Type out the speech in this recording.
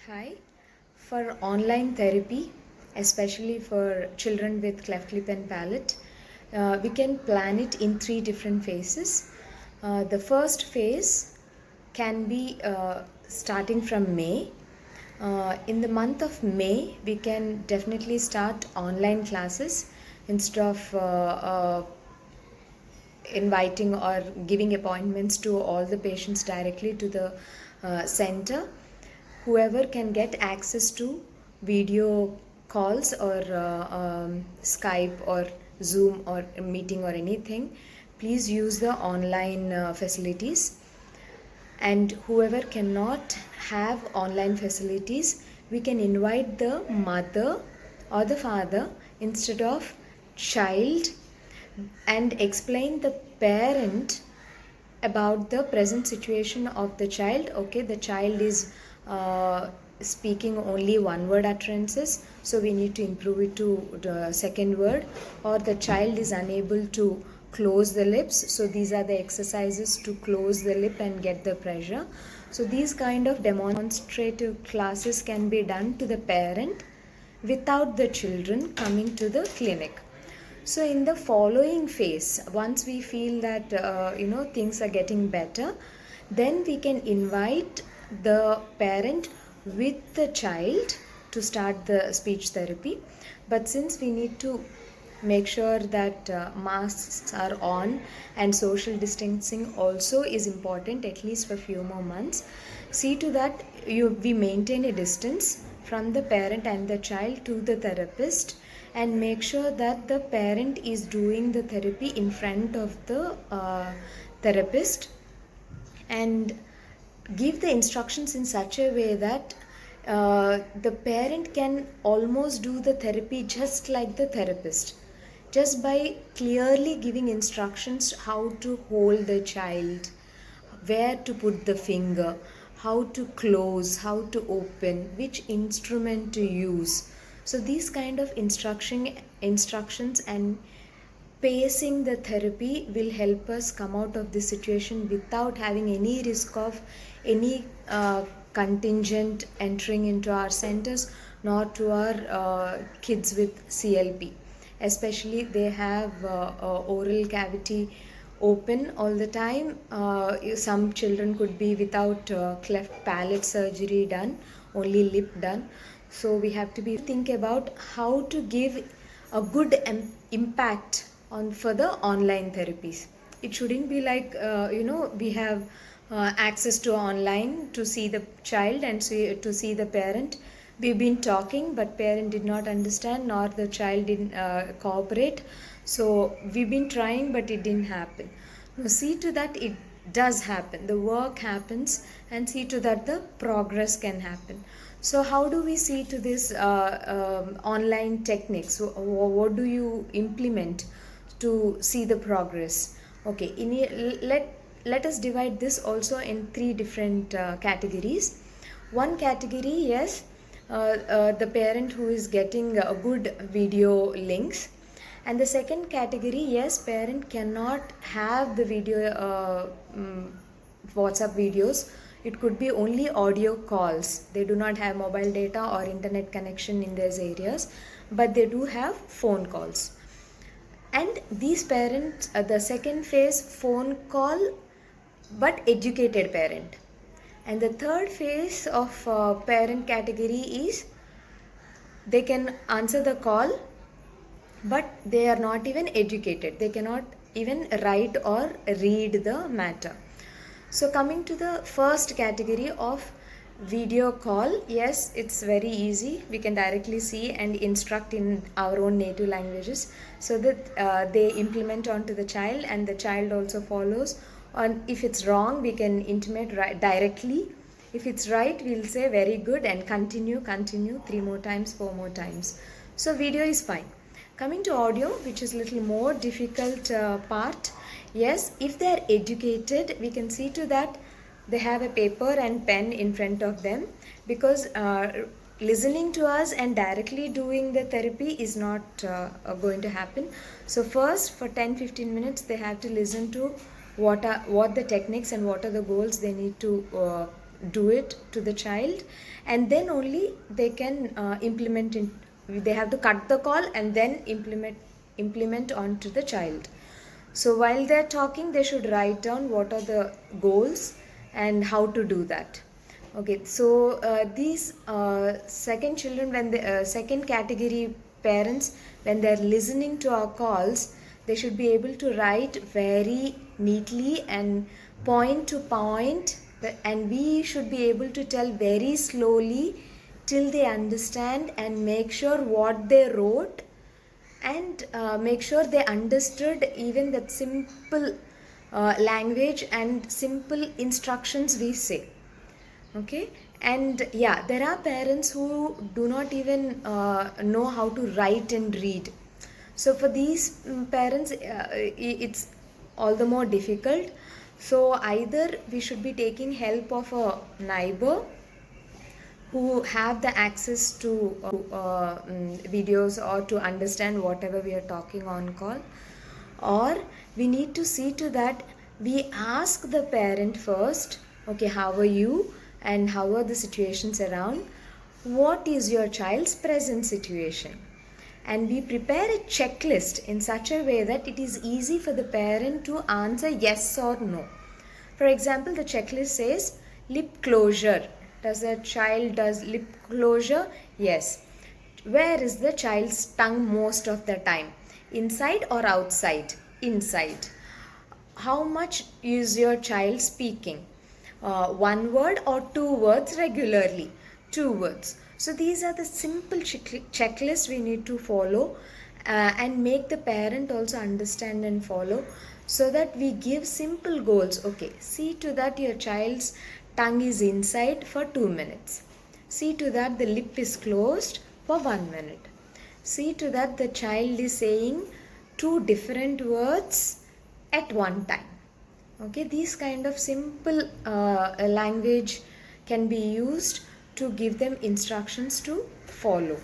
Hi. For online therapy, especially for children with cleft lip and palate, we can plan it in three different phases. The first phase can be starting from May. In the month of May, we can definitely start online classes instead of inviting or giving appointments to all the patients directly to the center. Whoever can get access to video calls or Skype or Zoom or a meeting or anything, please use the online facilities. And whoever cannot have online facilities, we can invite the mother or the father instead of child and explain the parent about the present situation of the child. Okay, the child is speaking only one word utterances, so we need to improve it to the second word. Or the child is unable to close the lips, so these are the exercises to close the lip and get the pressure. So these kind of demonstrative classes can be done to the parent without the children coming to the clinic. So in the following phase, once we feel that things are getting better, then we can invite the parent with the child to start the speech therapy. But since we need to make sure that masks are on and social distancing also is important, at least for few more months, see to that we maintain a distance from the parent and the child to the therapist, and make sure that the parent is doing the therapy in front of the therapist, and give the instructions in such a way that the parent can almost do the therapy just like the therapist, just by clearly giving instructions how to hold the child, where to put the finger, how to close, how to open, which instrument to use. So these kind of instructions and pacing the therapy will help us come out of this situation without having any risk of any contingent entering into our centers, nor to our kids with CLP. Especially they have oral cavity open all the time. Some children could be without cleft palate surgery done, only lip done. So we have to be think about how to give a good impact on for the online therapies. It shouldn't be like we have access to online to see the child and to see the parent. We've been talking, but parent did not understand, nor the child didn't cooperate. So we've been trying, but it didn't happen. Now see to that it does happen. The work happens, and see to that the progress can happen. So how do we see to this online techniques? What do you implement to see the progress? Okay, let us divide this also in three different categories. One category, yes, the parent who is getting a good video links, and the second category, yes, parent cannot have the video WhatsApp videos. It could be only audio calls. They do not have mobile data or internet connection in these areas, but they do have phone calls. And these parents, the second phase, phone call but educated parent. And the third phase of parent category is they can answer the call, but they are not even educated. They cannot even write or read the matter. So coming to the first category of video call, yes, it's very easy. We can directly see and instruct in our own native languages, so that they implement onto the child, and the child also follows. And if it's wrong, we can intimate directly. If it's right, we'll say very good and continue 3 more times, 4 more times. So video is fine. Coming to audio, which is a little more difficult part, yes, if they are educated, we can see to that they have a paper and pen in front of them, because listening to us and directly doing the therapy is not going to happen. So first, for 10-15 minutes, they have to listen to what the techniques and what are the goals they need to do it to the child, and then only they can implement it. They have to cut the call and then implement onto the child. So while they're talking, they should write down what are the goals and how to do that. Okay, so these second children, when the second category parents, when they're listening to our calls, they should be able to write very neatly and point to point, and we should be able to tell very slowly till they understand, and make sure what they wrote, and make sure they understood even that simple language and simple instructions we say. Okay, and yeah, there are parents who do not even know how to write and read. So for these parents, it's all the more difficult. So either we should be taking help of a neighbor who have the access to videos, or to understand whatever we are talking on call, or we need to see to that we ask the parent first, okay, how are you and how are the situations around, what is your child's present situation, and we prepare a checklist in such a way that it is easy for the parent to answer yes or no. For example, the checklist says lip closure. Does a child does lip closure? Yes. Where is the child's tongue most of the time? Inside or outside? Inside. How much is your child speaking? One word or two words regularly? Two words. So these are the simple checklists we need to follow, and make the parent also understand and follow, so that we give simple goals. Okay, see to that your child's tongue is inside for 2 minutes. See to that the lip is closed for 1 minute. See to that the child is saying two different words at one time. Okay, these kind of simple language can be used to give them instructions to follow.